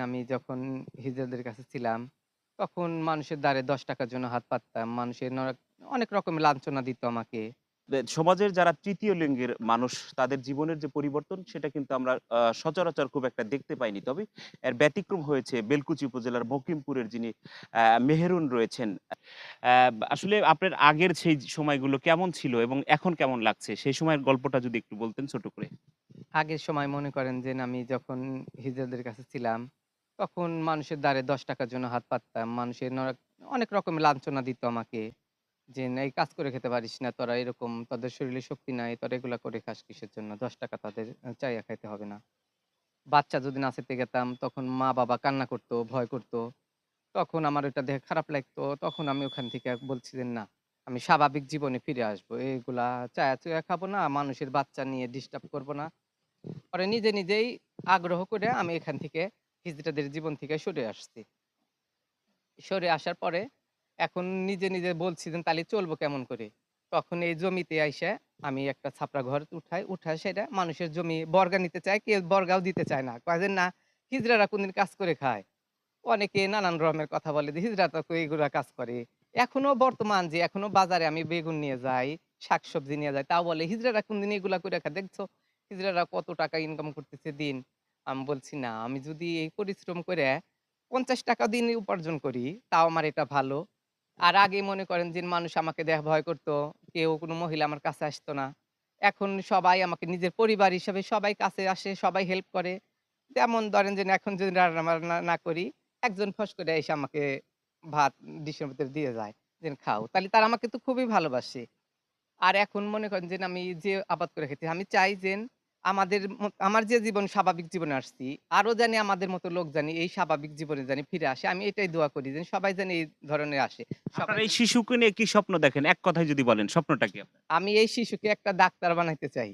আমি যখন হিজড়াদের কাছে ছিলাম, তখন মানুষের দ্বারে ৳১০ র জন্য হাত পাততাম। মানুষের অনেক রকমের লাঞ্ছনা দিত আমাকে। সমাজের যারা তৃতীয় লিঙ্গের মানুষ তাদের জীবনের যে পরিবর্তন সেটা কিন্তু আমরা সচরাচর খুব একটা দেখতে পাইনি। তবে এর ব্যতিক্রম হয়েছে বেলকুচি উপজেলার মকিমপুরের যিনি মেহেরুন রয়েছেন। আসলে আপনার আগের সেই সময়গুলো কেমন ছিল এবং এখন কেমন লাগছে? সেই সময়ের গল্পটা যদি একটু বলতেন ছোট করে। আগের সময় মনে করেন যে আমি যখন হিজড়াদের কাছে ছিলাম, তখন মানুষের দ্বারে ৳১০ র জন্য হাত পাততাম। মানুষের অনেক রকমের লাঞ্ছনা দিত আমাকে। যে, "এই কাজ করে খেতে পারিস না, তোরা এরকম তোদের শরীরে শক্তি নাই, তোরা এগুলা করে খাস কিসের জন্য? ৳১০ তাদের চাইয়া খাইতে হবে না।" বাচ্চা যদি নাচাইতে গেতাম, তখন মা-বাবা কান্না করত, ভয় করত। তখন আমার ওইটা দেখে খারাপ লাগতো। তখন আমি ওখান থেকে বলছি যে, "না, আমি স্বাভাবিক জীবনে ফিরে আসবো। এগুলা চায়া-চুয়া খাবো না, মানুষের বাচ্চা নিয়ে ডিস্টার্ব করব না।" পরে নিজে, নিজেই আগ্রহ করে আমি এখান থেকে হিজড়াদের জীবন থেকে সরে আসছি। সরে আসার পরে এখন নিজে, নিজে বলছি যে, "তাইলে চলবো কেমন করে?" তখন এই জমিতে আইসা আমি একটা ছাপরা ঘর উঠাই, উঠায় সেটা মানুষের জমি বর্গা নিতে চায়, কেউ বর্গাও দিতে চায় না। কয় যে, "না, হিজড়ারা কোনদিন কাজ করে খায়?" অনেকে নানান রকমের কথা বলে যে, "হিজড়া তো এগুলা কাজ করে।" এখনো বর্তমান যে এখনো বাজারে আমি বেগুন নিয়ে যাই, শাকসবজি নিয়ে যাই, তাও বলে, "হিজড়ারা কোনদিন এগুলা কইরা খায়? দেখছো হিজড়ারা কত টাকা ইনকাম করতেছে দিন?" আমি বলছি, "না, আমি যদি এই পরিশ্রম কইরা ৳৫০ দিন উপার্জন করি, তাও আমার এটা ভালো।" আর আগে মনে করেন যে মানুষ আমাকে দেখে ভয় করত। কেউ কোনো মহিলা আমার কাছে আসতো না। এখন সবাই আমাকে নিজের পরিবার হিসেবে সবাই কাছে আসে, সবাই হেল্প করে। যেমন ধরেন যে এখন যদি রান্না-বান্না না করি, একজন ফস করে এসে আমাকে ভাত ডিশের ভিতর দিয়ে যায়। যে, "খাও।" তাইলে তারা আমাকে তো খুবই ভালোবাসে। আর এখন মনে করেন যে আমি যে আবাদ করে খেতে আমি চাই যে আমার যে জীবন স্বাভাবিক জীবনে আসছি, আরো জানি আমাদের মতো লোক জানি এই স্বাভাবিক জীবনে জানি ফিরে আসে। আমি এটাই দোয়া করি যে সবাই জানি এই ধরনের আসে। আপনার সবাই এই যেন শিশুকে নিয়ে কি স্বপ্ন দেখেন? এক কথায় যদি বলেন স্বপ্নটা কি আপনার? আমি এই শিশুকে একটা ডাক্তার বানাইতে চাই।